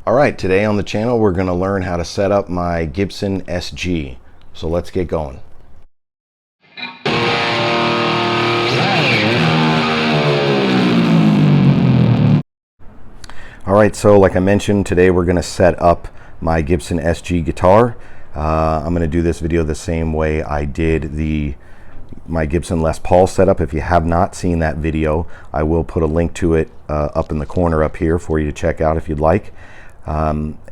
Alright, today on the channel we're going to learn how to set up my Gibson SG. So let's get going. Alright, so like I mentioned, today we're going to set up my Gibson SG guitar. I'm going to do this video the same way I did my Gibson Les Paul setup. If you have not seen that video, I will put a link to it up in the corner up here for you to check out if you'd like.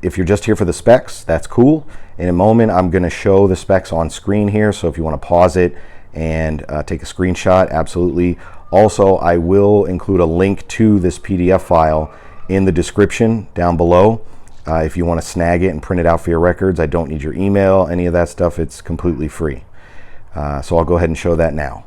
If you're just here for the specs, that's cool. In a moment I'm going to show the specs on screen here, so if you want to pause it and take a screenshot, absolutely. Also, I will include a link to this PDF file in the description down below. If you want to snag it and print it out for your records, I don't need your email, any of that stuff. It's completely free. So I'll go ahead and show that now.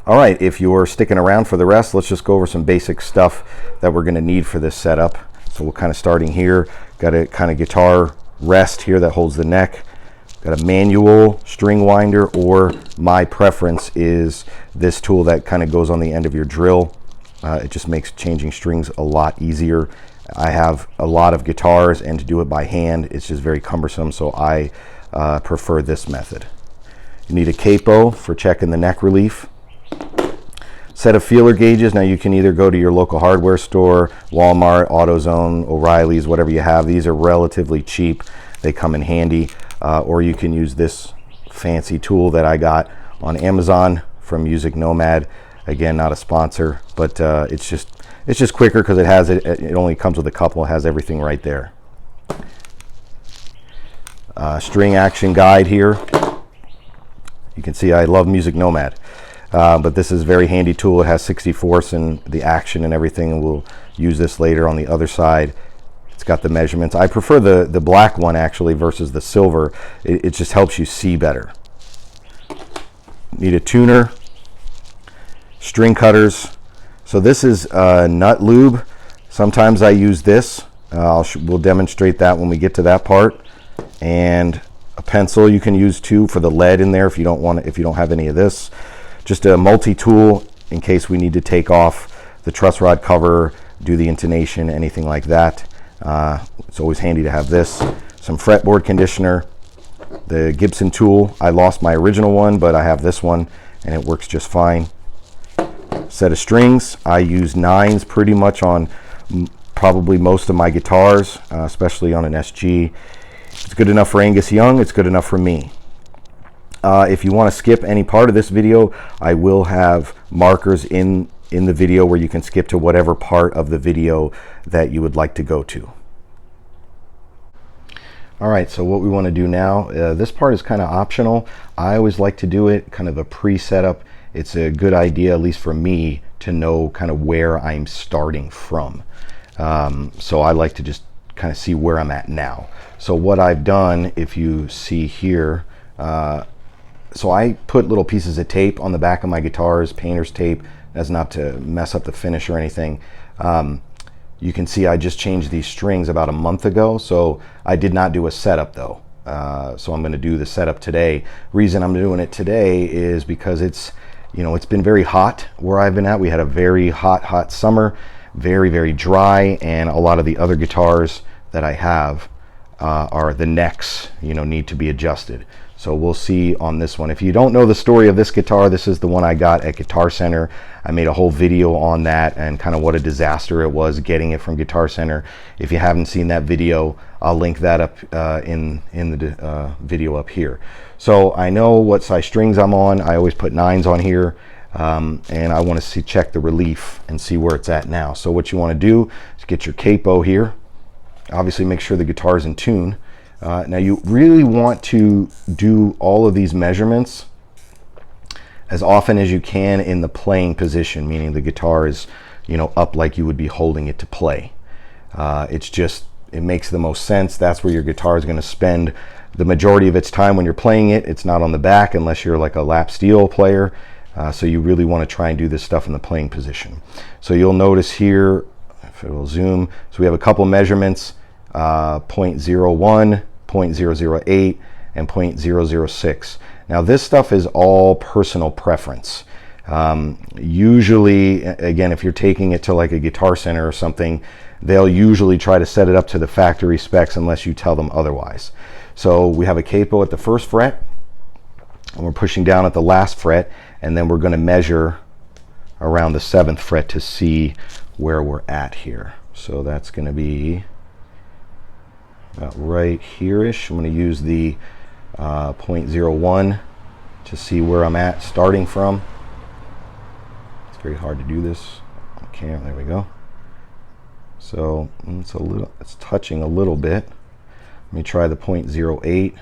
Alright, if you're sticking around for the rest, let's just go over some basic stuff that we're going to need for this setup. So we're kind of starting here. Got a kind of guitar rest here that holds the neck. Got a manual string winder, or my preference is this tool that kind of goes on the end of your drill. It just makes changing strings a lot easier. I have a lot of guitars, and to do it by hand it's just very cumbersome, so I prefer this method. You need a capo for checking the neck relief. Set of feeler gauges. Now you can either go to your local hardware store, Walmart, AutoZone, O'Reilly's, whatever you have. These are relatively cheap. They come in handy. Or you can use this fancy tool that I got on Amazon from Music Nomad. Again, not a sponsor, but it's just quicker because it only comes with a couple. It has everything right there. String action guide here. You can see I love Music Nomad. But this is a very handy tool. It has 64ths and the action and everything, and we'll use this later on the other side. It's got the measurements. I prefer the black one actually versus the silver. It just helps you see better. Need a tuner, string cutters. So this is nut lube. Sometimes I use this. We'll demonstrate that when we get to that part. And a pencil you can use too for the lead in there if you don't have any of this. Just a multi-tool in case we need to take off the truss rod cover, do the intonation, anything like that. It's always handy to have this. Some fretboard conditioner, the Gibson tool. I lost my original one, but I have this one and it works just fine. Set of strings. I use 9s pretty much on probably most of my guitars, especially on an SG. It's good enough for Angus Young. It's good enough for me. If you want to skip any part of this video, I will have markers in the video where you can skip to whatever part of the video that you would like to go to. Alright, so what we want to do now, this part is kind of optional. I always like to do it kind of a pre-setup. It's a good idea, at least for me, to know kind of where I'm starting from. So I like to just kind of see where I'm at now. So what I've done, if you see here, so I put little pieces of tape on the back of my guitars, painter's tape. That's not to mess up the finish or anything. You can see I just changed these strings about a month ago, so I did not do a setup though. So I'm going to do the setup today. Reason I'm doing it today is because it's been very hot where I've been at. We had a very hot summer, very dry, and a lot of the other guitars that I have are the necks, need to be adjusted. So we'll see on this one. If you don't know the story of this guitar, this is the one I got at Guitar Center. I made a whole video on that and kind of what a disaster it was getting it from Guitar Center. If you haven't seen that video, I'll link that up in the video up here. So I know what size strings I'm on. I always put 9s on here, and I want to check the relief and see where it's at now. So what you want to do is get your capo here. Obviously make sure the guitar is in tune. Now you really want to do all of these measurements as often as you can in the playing position, meaning the guitar is up like you would be holding it to play. It makes the most sense. That's where your guitar is going to spend the majority of its time when you're playing it. It's not on the back unless you're like a lap steel player. So you really want to try and do this stuff in the playing position. So you'll notice here, if it will zoom, so we have a couple measurements, 0.01, 0.008, and 0.006. Now this stuff is all personal preference. Usually, again, if you're taking it to like a Guitar Center or something, they'll usually try to set it up to the factory specs unless you tell them otherwise. So we have a capo at the first fret, and we're pushing down at the last fret, and then we're going to measure around the 7th fret to see where we're at here. So that's going to be about right here-ish. I'm going to use the 0.01 to see where I'm at starting from. It's very hard to do this on camera. There we go. So it's touching a little bit. Let me try the 0.08.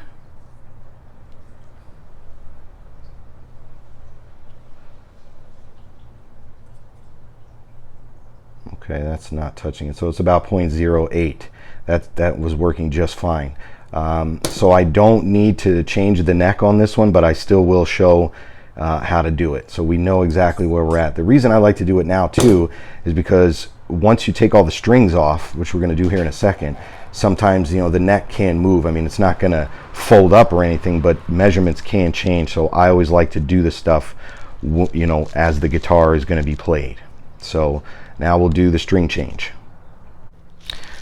Okay, that's not touching it. So it's about 0.08. That was working just fine. So I don't need to change the neck on this one, but I still will show how to do it. So we know exactly where we're at. The reason I like to do it now too is because once you take all the strings off, which we're going to do here in a second, sometimes, you know, the neck can move. I mean, it's not going to fold up or anything, but measurements can change. So I always like to do this stuff, you know, as the guitar is going to be played. So now we'll do the string change.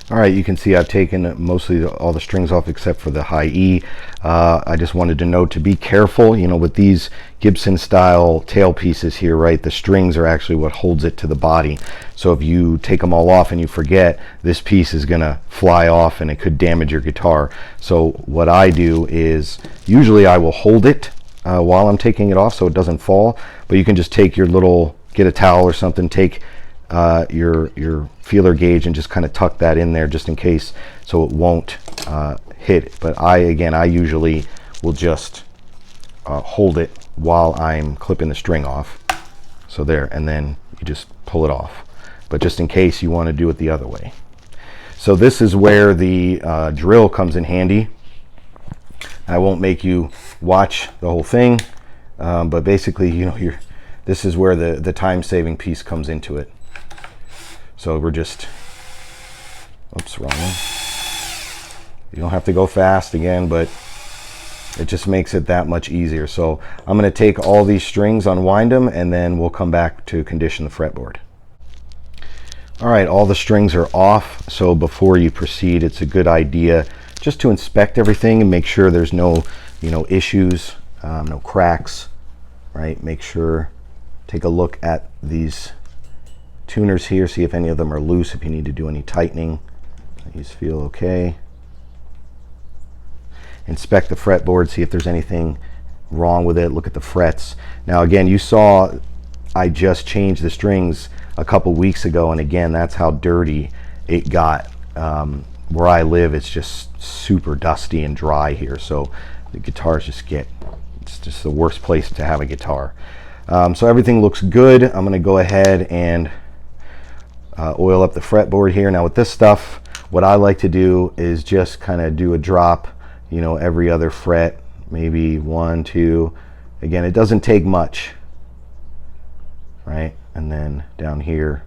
All right, you can see I've taken mostly all the strings off except for the high E. I just wanted to note to be careful, you know, with these Gibson style tailpieces here, right? The strings are actually what holds it to the body. So if you take them all off and you forget, this piece is gonna fly off and it could damage your guitar. So what I do is usually I will hold it while I'm taking it off so it doesn't fall, but you can just take your little, get a towel or something, take your feeler gauge and just kind of tuck that in there just in case so it won't hit. But I usually will just hold it while I'm clipping the string off. So there, and then you just pull it off. But just in case you want to do it the other way. So this is where the drill comes in handy. I won't make you watch the whole thing, but basically, you know, this is where the time-saving piece comes into it. So we're just, oops, wrong one. You don't have to go fast again, but it just makes it that much easier. So I'm going to take all these strings, unwind them, and then we'll come back to condition the fretboard. All right, all the strings are off. So before you proceed, it's a good idea just to inspect everything and make sure there's no, you know, issues, no cracks, right? Make sure, take a look at these tuners here, see if any of them are loose, if you need to do any tightening. These feel okay. Inspect the fretboard, see if there's anything wrong with it. Look at the frets. Now again, you saw I just changed the strings a couple weeks ago, and again, that's how dirty it got. Where I live, it's just super dusty and dry here, so the guitars it's just the worst place to have a guitar. So everything looks good. I'm going to go ahead and oil up the fretboard here. Now with this stuff, what I like to do is just kind of do a drop, you know, every other fret, maybe 1, 2. Again, it doesn't take much, right? And then down here.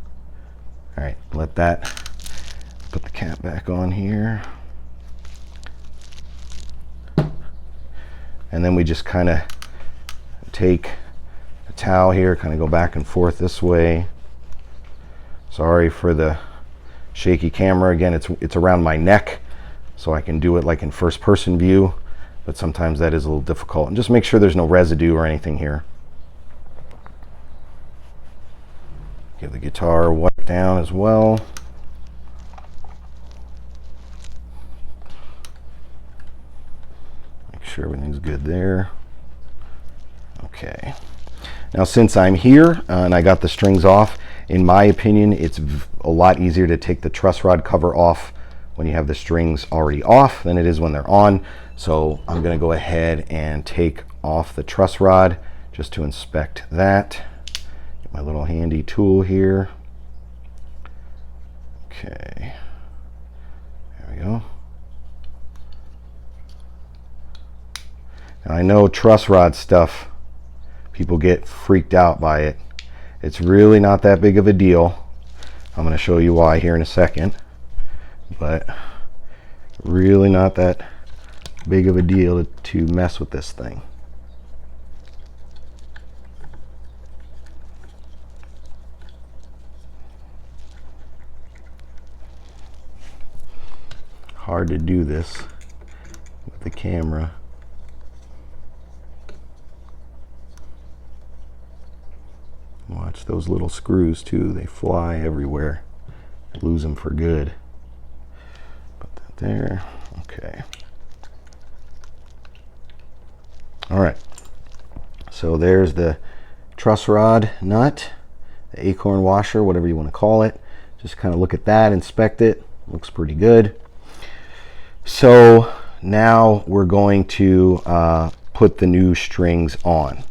All right, let that, put the cap back on here. And then we just kind of take a towel here, kind of go back and forth this way. Sorry for the shaky camera. Again, it's around my neck, so I can do it like in first person view, but sometimes that is a little difficult. And just make sure there's no residue or anything here. Give the guitar a wipe down as well. Make sure everything's good there. Okay. Now since I'm here and I got the strings off, in my opinion, it's a lot easier to take the truss rod cover off when you have the strings already off than it is when they're on. So I'm going to go ahead and take off the truss rod just to inspect that. Get my little handy tool here. Okay, there we go. Now I know truss rod stuff, people get freaked out by it. It's really not that big of a deal. I'm going to show you why here in a second, but really not that big of a deal to mess with this thing. hard to do this with the camera. Watch those little screws too, they fly everywhere. Lose them for good. Put that there. Okay. All right. So there's the truss rod nut, the acorn washer, whatever you want to call it. Just kind of look at that, inspect it. Looks pretty good. So now we're going to put the new strings on.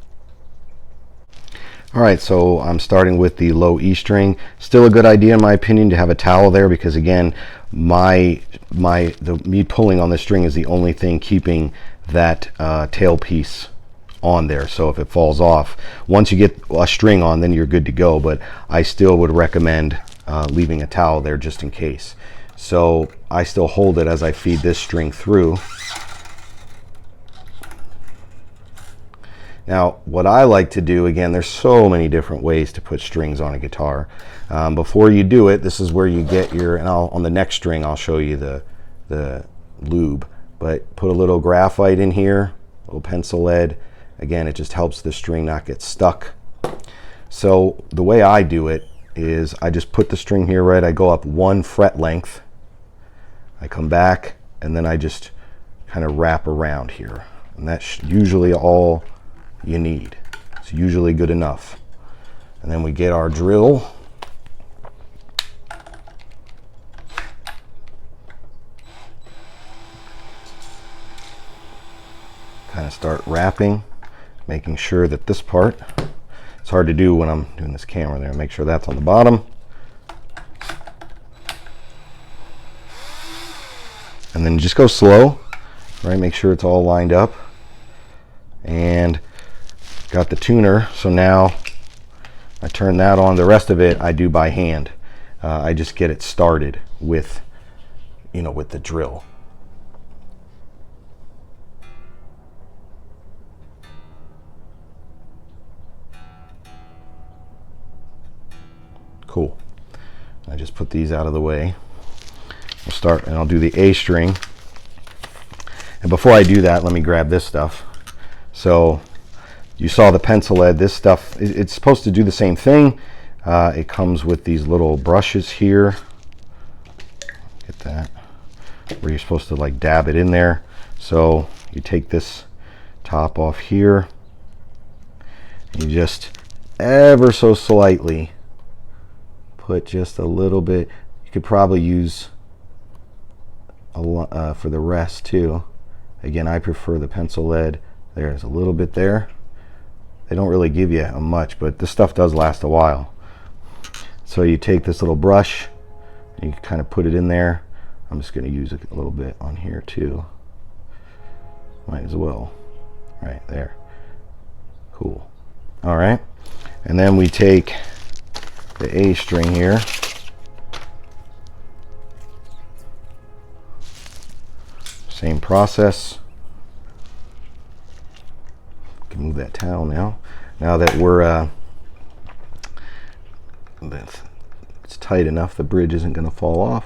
All right, so I'm starting with the low E string. Still a good idea in my opinion to have a towel there, because again, me pulling on the string is the only thing keeping that tailpiece on there. So if it falls off, once you get a string on, then you're good to go, but I still would recommend leaving a towel there just in case. So I still hold it as I feed this string through. Now, what I like to do, again, there's so many different ways to put strings on a guitar. Before you do it, this is where you get your, and on the next string, I'll show you the lube, but put a little graphite in here, a little pencil lead. Again, it just helps the string not get stuck. So the way I do it is I just put the string here, right? I go up 1 fret length, I come back, and then I just kind of wrap around here. And that's usually all you need. It's usually good enough. And then we get our drill. Kind of start wrapping, making sure that this part, it's hard to do when I'm doing this camera there, make sure that's on the bottom. And then just go slow, right? Make sure it's all lined up. And got the tuner, so now I turn that on. The rest of it I do by hand. I just get it started with, with the drill. Cool. I just put these out of the way. We'll start, and I'll do the A string. And before I do that, let me grab this stuff. So you saw the pencil lead. This stuff, it's supposed to do the same thing. It comes with these little brushes here. Get that. Where you're supposed to like dab it in there. So you take this top off here. You just ever so slightly put just a little bit. You could probably use a lot for the rest too. Again, I prefer the pencil lead. There's a little bit there. They don't really give you much, but this stuff does last a while. So you take this little brush and you kind of put it in there. I'm just going to use a little bit on here too. Might as well. Right there. Cool. All right. And then we take the A string here. Same process. Can move that towel now. Now that we're it's tight enough, the bridge isn't going to fall off.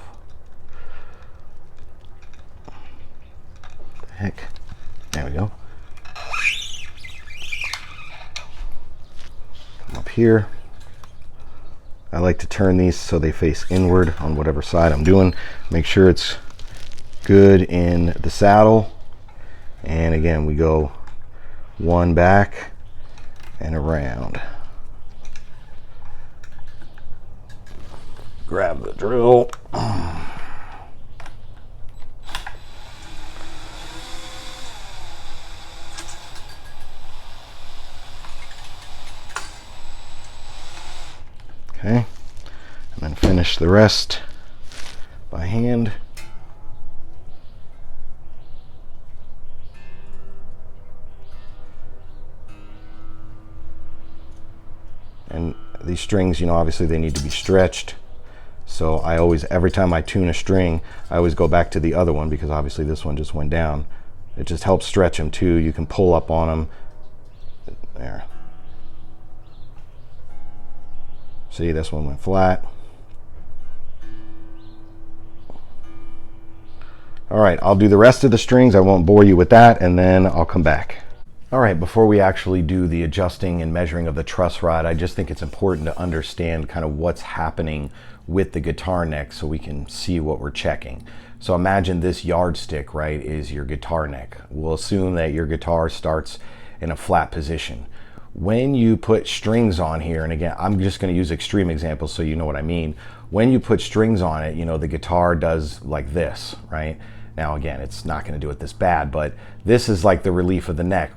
What the heck? There we go. Come up here. I like to turn these so they face inward on whatever side I'm doing. Make sure it's good in the saddle. And again, we go one back and around. Grab the drill. Okay, and then finish the rest by hand. And these strings, obviously they need to be stretched. So I always, every time I tune a string, I always go back to the other one because obviously this one just went down. It just helps stretch them too. You can pull up on them. There. See, this one went flat. All right, I'll do the rest of the strings. I won't bore you with that, and then I'll come back. All right, before we actually do the adjusting and measuring of the truss rod, I just think it's important to understand kind of what's happening with the guitar neck so we can see what we're checking. So imagine this yardstick, right, is your guitar neck. We'll assume that your guitar starts in a flat position. When you put strings on here, and again, I'm just going to use extreme examples so you know what I mean. When you put strings on it, you know, the guitar does like this, right? Now again, it's not going to do it this bad, but this is like the relief of the neck.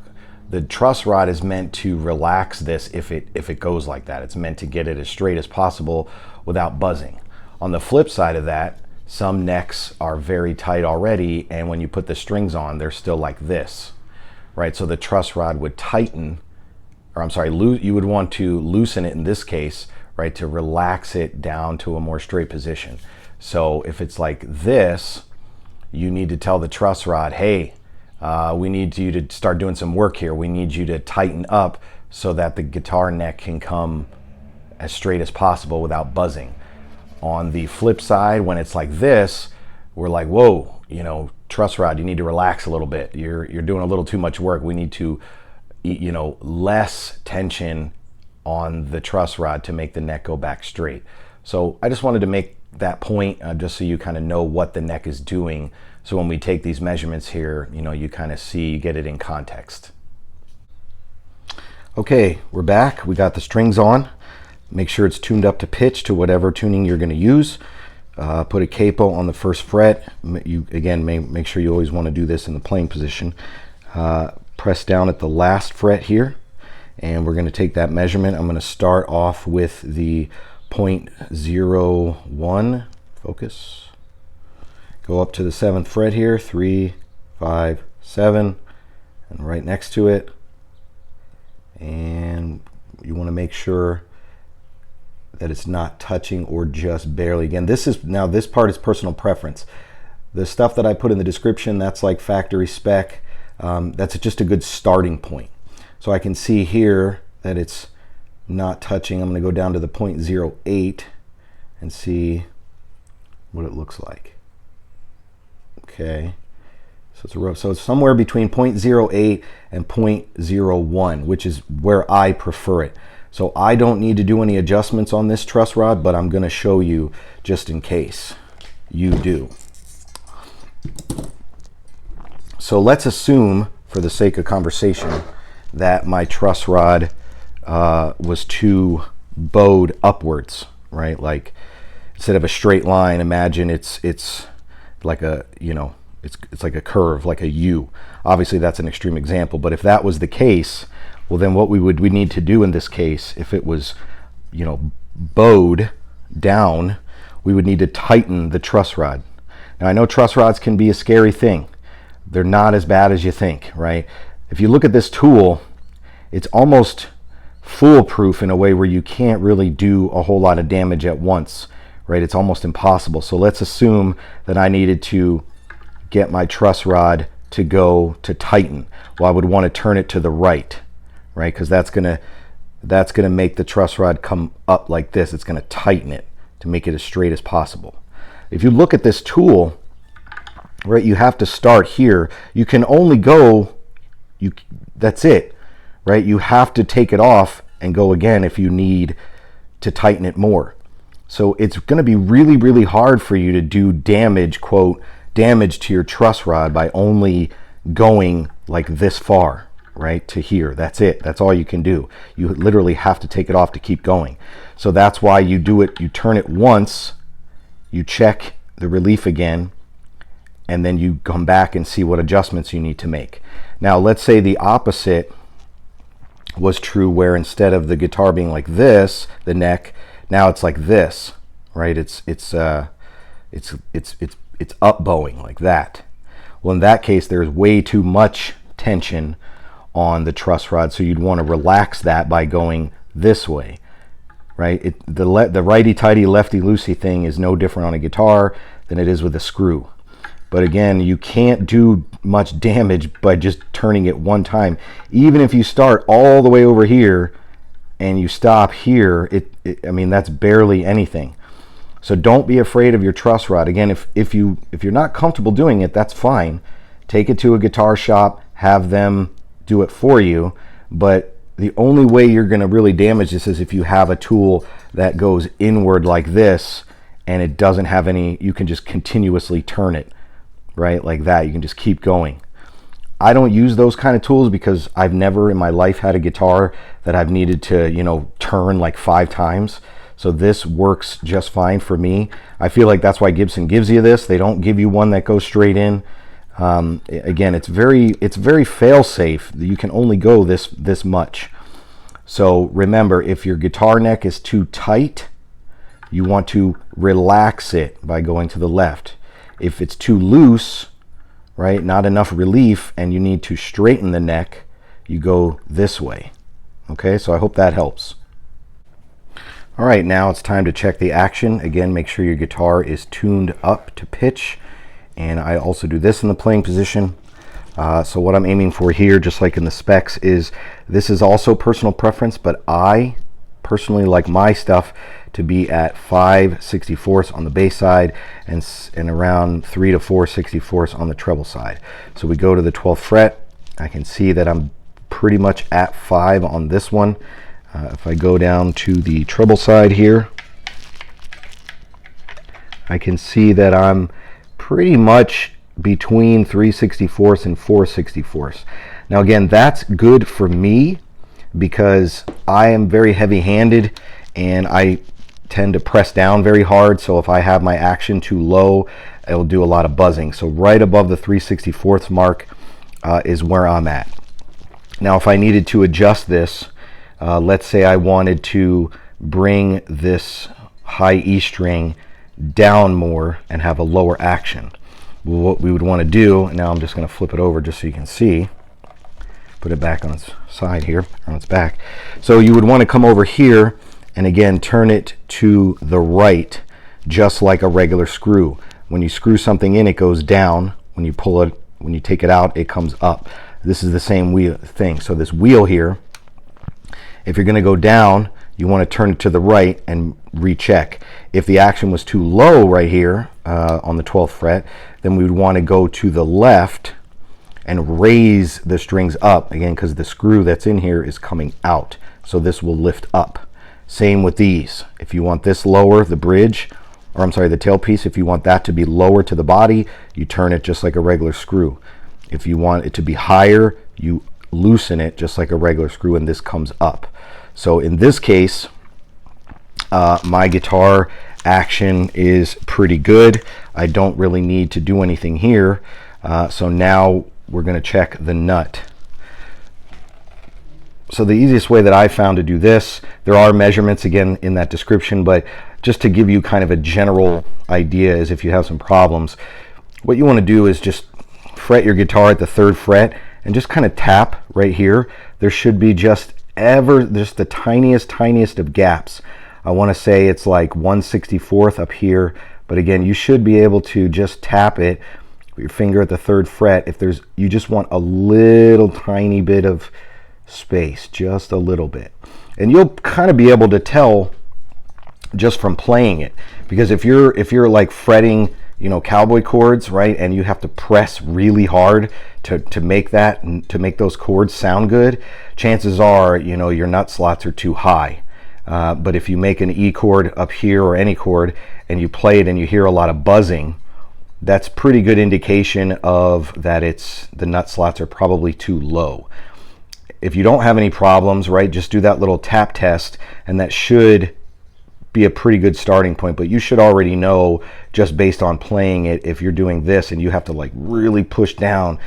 The truss rod is meant to relax this if it goes like that. It's meant to get it as straight as possible without buzzing. On the flip side of that, some necks are very tight already, and when you put the strings on, they're still like this, right? So the truss rod would tighten, or I'm sorry, you would want to loosen it in this case, right, to relax it down to a more straight position. So if it's like this, you need to tell the truss rod, hey, we need you to start doing some work here. We need you to tighten up so that the guitar neck can come as straight as possible without buzzing. On the flip side, when it's like this, we're like, whoa, you know, truss rod, you need to relax a little bit. You're doing a little too much work. We need to, you know, less tension on the truss rod to make the neck go back straight. So I just wanted to make that point just so you kind of know what the neck is doing. So when we take these measurements here, you know, you kind of see, you get it in context. Okay, we're back. We got the strings on. Make sure it's tuned up to pitch to whatever tuning you're going to use. Put a capo on the first fret. You again, make sure you always want to do this in the playing position. Press down at the last fret here, and we're going to take that measurement. I'm going to start off with the 0.01. Focus. Go up to the 7th fret here, 3, 5, 7, and right next to it. And you want to make sure that it's not touching or just barely. Again, this part is personal preference. The stuff that I put in the description, that's like factory spec. That's just a good starting point. So I can see here that it's not touching. I'm going to go down to the 0.08 and see what it looks like. Okay, so it's somewhere between 0.08 and 0.01, which is where I prefer it. So I don't need to do any adjustments on this truss rod, but I'm going to show you just in case you do. So let's assume, for the sake of conversation, that my truss rod was too bowed upwards, right? Like instead of a straight line, imagine it's like a, you know, it's like a curve, like a U. Obviously that's an extreme example, but if that was the case, well then what we need to do in this case, if it was, you know, bowed down, we would need to tighten the truss rod. Now I know truss rods can be a scary thing. They're not as bad as you think, right? If you look at this tool, it's almost foolproof in a way where you can't really do a whole lot of damage at once, right? It's almost impossible. So let's assume that I needed to get my truss rod to go to tighten. Well, I would want to turn it to the right, right? Because that's gonna make the truss rod come up like this. It's gonna tighten it to make it as straight as possible. If you look at this tool, right, you have to start here. You can only go, that's it, right? You have to take it off and go again if you need to tighten it more. So it's going to be really, really hard for you to do damage, quote, damage to your truss rod by only going like this far, right, to here. That's it. That's all you can do. You literally have to take it off to keep going. So that's why you do it. You turn it once, you check the relief again, and then you come back and see what adjustments you need to make. Now, let's say the opposite was true, where instead of the guitar being like this, the neck, now it's like this, right? It's up bowing like that. Well, in that case, there's way too much tension on the truss rod, so you'd want to relax that by going this way, right? The righty-tighty, lefty-loosey thing is no different on a guitar than it is with a screw. But again, you can't do much damage by just turning it one time. Even if you start all the way over here and you stop here, I mean, that's barely anything. So don't be afraid of your truss rod. Again, if you're not comfortable doing it, that's fine. Take it to a guitar shop, have them do it for you. But the only way you're going to really damage this is if you have a tool that goes inward like this and it doesn't have any, you can just continuously turn it, right? Like that. You can just keep going. I don't use those kind of tools because I've never in my life had a guitar that I've needed to, you know, turn like 5 times. So this works just fine for me. I feel like that's why Gibson gives you this. They don't give you one that goes straight in. Again, it's very fail-safe. You can only go this much. So remember, if your guitar neck is too tight, you want to relax it by going to the left. If it's too loose, right, not enough relief, and you need to straighten the neck, you go this way. Okay, so I hope that helps. All right, now it's time to check the action. Again, make sure your guitar is tuned up to pitch. And I also do this in the playing position. So what I'm aiming for here, just like in the specs, is this is also personal preference, but I personally like my stuff to be at 5/64 on the bass side and around 3 to 4/64 on the treble side. So we go to the 12th fret. I can see that I'm pretty much at 5 on this one. If I go down to the treble side here, I can see that I'm pretty much between 3/64 and 4/64. Now again, that's good for me because I am very heavy-handed and I tend to press down very hard. So if I have my action too low, it'll do a lot of buzzing. So right above the 3/64 mark is where I'm at. Now if I needed to adjust this, let's say I wanted to bring this high E string down more and have a lower action. Well, what we would want to do, now I'm just going to flip it over just so you can see, put it back on its side here, or on its back. So you would want to come over here and again turn it to the right, just like a regular screw. When you screw something in, it goes down. When you pull it, when you take it out, it comes up. This is the same wheel thing. So this wheel here, if you're going to go down, you want to turn it to the right and recheck. If the action was too low right here on the 12th fret, then we would want to go to the left and raise the strings up, again, because the screw that's in here is coming out. So this will lift up. Same with these. If you want this lower, the bridge, or I'm sorry, the tailpiece, if you want that to be lower to the body, you turn it just like a regular screw. If you want it to be higher, you loosen it just like a regular screw and this comes up. So in this case, my guitar action is pretty good. I don't really need to do anything here. So now we're going to check the nut. So the easiest way that I found to do this, there are measurements again in that description, but just to give you kind of a general idea is if you have some problems, what you want to do is just fret your guitar at the 3rd fret and just kind of tap right here. There should be just the tiniest of gaps. I want to say it's like 1/64 up here, but again, you should be able to just tap it with your finger at the 3rd fret. If you just want a little tiny bit of space, just a little bit, and you'll kind of be able to tell just from playing it, because if you're like fretting, you know, cowboy chords, right, and you have to press really hard to make those chords sound good, chances are, you know, your nut slots are too high. But if you make an E chord up here or any chord and you play it and you hear a lot of buzzing, that's pretty good indication of that the nut slots are probably too low. If you don't have any problems, right, just do that little tap test and that should be a pretty good starting point. But you should already know, just based on playing it, if you're doing this and you have to like really push down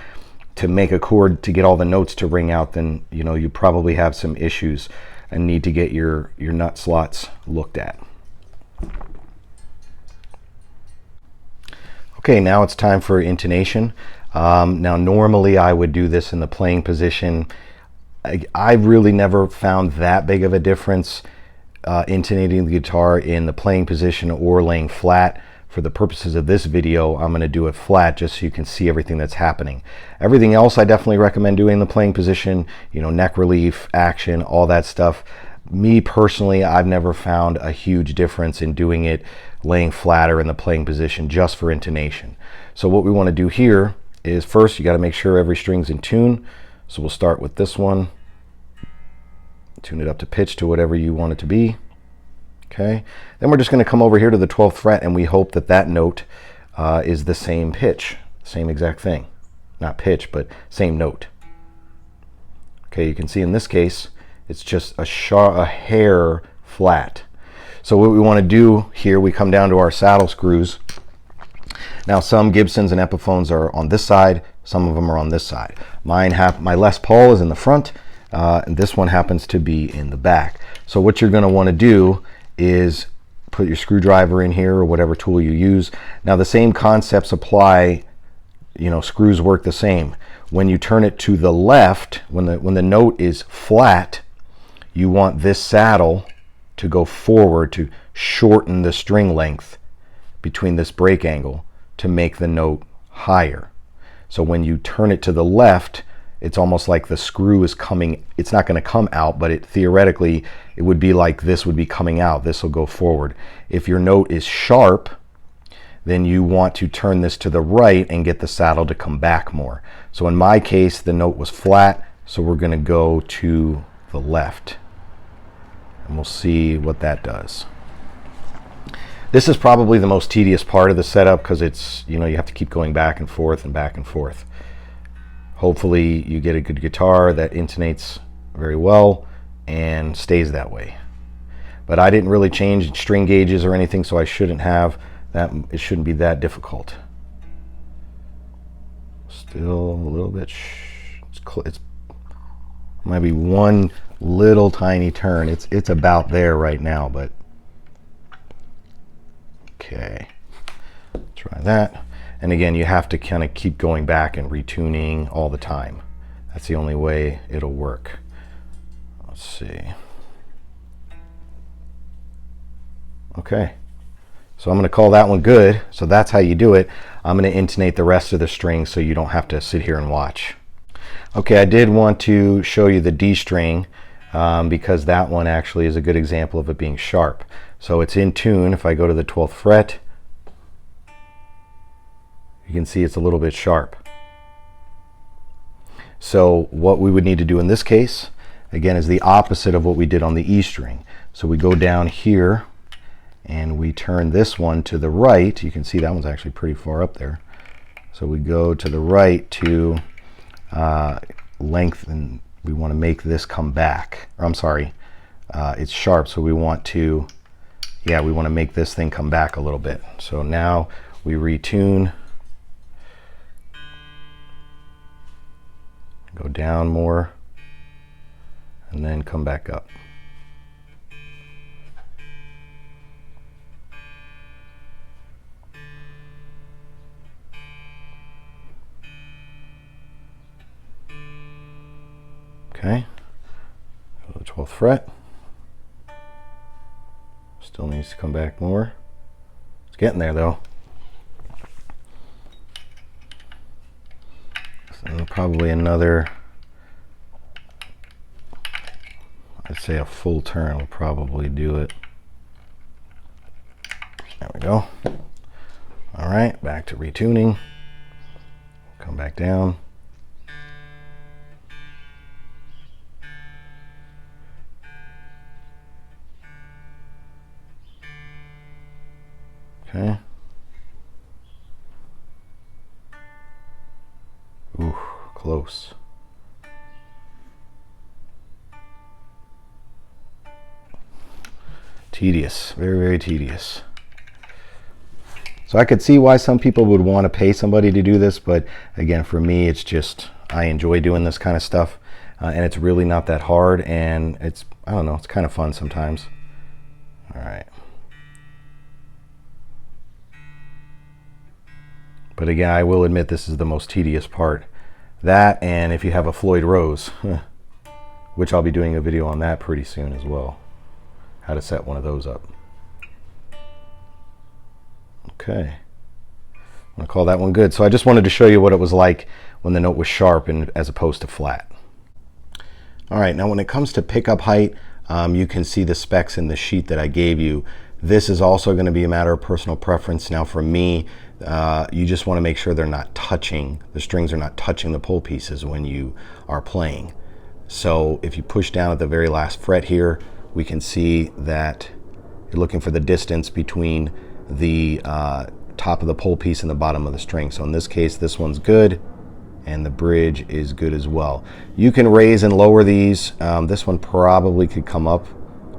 to make a chord to get all the notes to ring out, then you know you probably have some issues and need to get your nut slots looked at. Okay, now it's time for intonation. Now normally I would do this in the playing position. I really never found that big of a difference intonating the guitar in the playing position or laying flat. For the purposes of this video, I'm going to do it flat just so you can see everything that's happening. Everything else I definitely recommend doing in the playing position, you know, neck relief, action, all that stuff. me personally, I've never found a huge difference in doing it laying flatter in the playing position just for intonation. So what we want to do here is, first you got to make sure every string's in tune. So we'll start with this one, tune it up to pitch to whatever you want it to be. Okay, then we're just going to come over here to the 12th fret, and we hope that that note is the same pitch, same exact thing. Not pitch, but same note. Okay, you can see in this case it's just a hair flat. So what we want to do here, we come down to our saddle screws. Now some Gibsons and Epiphones are on this side, some of them are on this side. My Les Paul is in the front, and this one happens to be in the back. So what you're going to want to do is put your screwdriver in here or whatever tool you use. Now the same concepts apply, you know, screws work the same. When you turn it to the left, when the note is flat, you want this saddle to go forward to shorten the string length between this break angle to make the note higher. So when you turn it to the left, it's almost like the screw is coming, it's not going to come out, but theoretically it would be like this would be coming out. This will go forward. If your note is sharp, then you want to turn this to the right and get the saddle to come back more. So in my case, the note was flat, so we're going to go to the left. And we'll see what that does. This is probably the most tedious part of the setup because it's, you know, you have to keep going back and forth and back and forth. Hopefully you get a good guitar that intonates very well and stays that way. But I didn't really change string gauges or anything, so I shouldn't have that. It shouldn't be that difficult. Still a little bit. It's might be one little tiny turn. It's about there right now, but okay. Try that. And again, you have to kind of keep going back and retuning all the time. That's the only way it'll work. Let's see. Okay. So I'm going to call that one good. So that's how you do it. I'm going to intonate the rest of the strings so you don't have to sit here and watch. Okay, I did want to show you the D string because that one actually is a good example of it being sharp. So it's in tune. If I go to the 12th fret, you can see it's a little bit sharp. So what we would need to do in this case, again, is the opposite of what we did on the E string. So we go down here and we turn this one to the right. You can see that one's actually pretty far up there. So we go to the right to lengthen. We want to make this come back. Or I'm sorry, it's sharp, so we want to, yeah, we want to make this thing come back a little bit. So now we retune. Go down more and then come back up. Okay, go to the 12th fret. Still needs to come back more. It's getting there though. So probably another, I'd say a full turn will probably do it. There we go. All right, back to retuning. Come back down. Okay. Ooh, close. Tedious, very, very tedious. So I could see why some people would want to pay somebody to do this, but again, for me, it's just, I enjoy doing this kind of stuff, and it's really not that hard, and it's, I don't know, it's kind of fun sometimes. All right. But again, I will admit this is the most tedious part. That, and if you have a Floyd Rose, which I'll be doing a video on that pretty soon as well. How to set one of those up. Okay. I'm gonna call that one good. So I just wanted to show you what it was like when the note was sharp and as opposed to flat. All right, now when it comes to pickup height, You can see the specs in the sheet that I gave you. This is also going to be a matter of personal preference. Now for me, you just want to make sure they're not touching, the strings are not touching the pull pieces when you are playing. So if you push down at the very last fret here, we can see that you're looking for the distance between the top of the pull piece and the bottom of the string. So in this case, this one's good, and the bridge is good as well. You can raise and lower these. This one probably could come up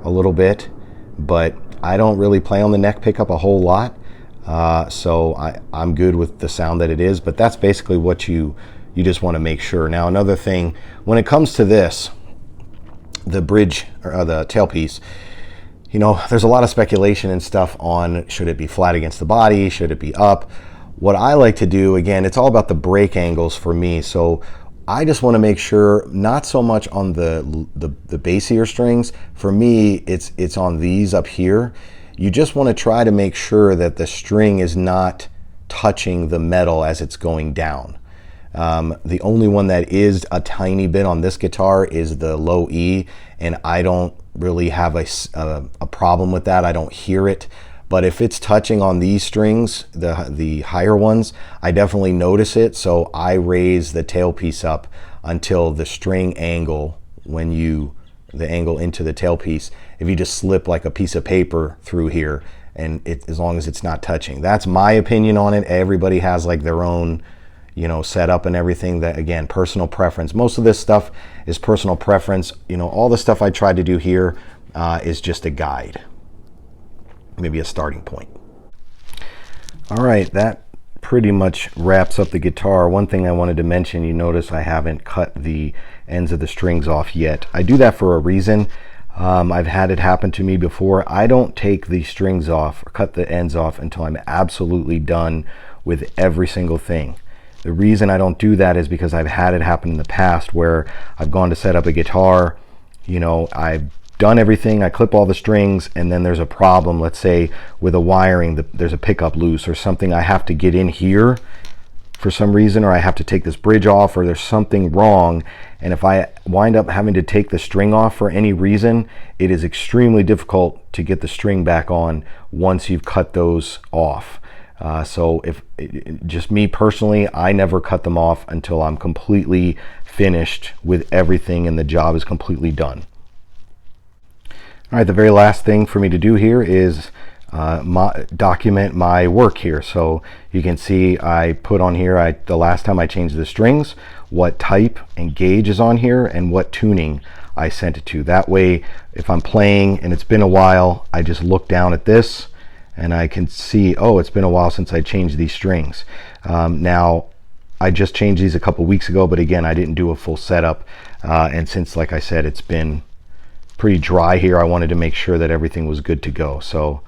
a little bit, but I don't really play on the neck pickup a whole lot, so I'm good with the sound that it is, but that's basically what you just want to make sure. Now another thing, when it comes to this, the bridge or the tailpiece, you know, there's a lot of speculation and stuff on should it be flat against the body, should it be up. What I like to do, again, it's all about the break angles for me, so I just want to make sure, not so much on the bassier strings. For me, it's on these up here. You just want to try to make sure that the string is not touching the metal as it's going down. The only one that is a tiny bit on this guitar is the low E, and I don't really have a problem with that. I don't hear it. But if it's touching on these strings, the higher ones, I definitely notice it. So I raise the tailpiece up until the string angle, the angle into the tailpiece, if you just slip like a piece of paper through here, and as long as it's not touching. That's my opinion on it. Everybody has like their own, you know, setup and everything. That, again, personal preference. Most of this stuff is personal preference. You know, all the stuff I tried to do here is just a guide, maybe a starting point. All right, that pretty much wraps up the guitar. One thing I wanted to mention, you notice I haven't cut the ends of the strings off yet. I do that for a reason. I've had it happen to me before. I don't take the strings off or cut the ends off until I'm absolutely done with every single thing. The reason I don't do that is because I've had it happen in the past where I've gone to set up a guitar, you know, I've done everything, I clip all the strings, and then there's a problem, let's say with a wiring, there's a pickup loose or something, I have to get in here for some reason, or I have to take this bridge off, or there's something wrong, and if I wind up having to take the string off for any reason, it is extremely difficult to get the string back on once you've cut those off. So just me personally, I never cut them off until I'm completely finished with everything and the job is completely done. All right, the very last thing for me to do here is document my work here. So you can see I put on here, the last time I changed the strings, what type and gauge is on here, and what tuning I sent it to. That way, if I'm playing and it's been a while, I just look down at this and I can see, oh, it's been a while since I changed these strings. Now, I just changed these a couple weeks ago, but again, I didn't do a full setup. And since, like I said, it's been pretty dry here, I wanted to make sure that everything was good to go. So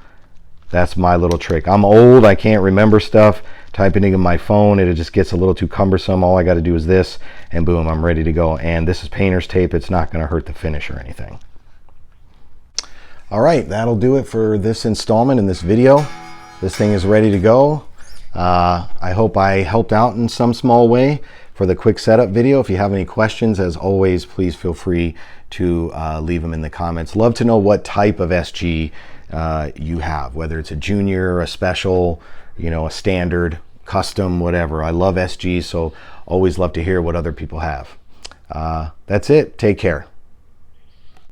that's my little trick. I'm old, I can't remember stuff. Typing it in my phone, it just gets a little too cumbersome. All I got to do is this, and boom, I'm ready to go. And this is painter's tape. It's not going to hurt the finish or anything. All right, that'll do it for this installment in this video. This thing is ready to go. I hope I helped out in some small way for the quick setup video. If you have any questions, as always, please feel free to leave them in the comments. Love to know what type of SG you have, whether it's a junior, a special, you know, a standard, custom, whatever. I love SG, so always love to hear what other people have. That's it. Take care.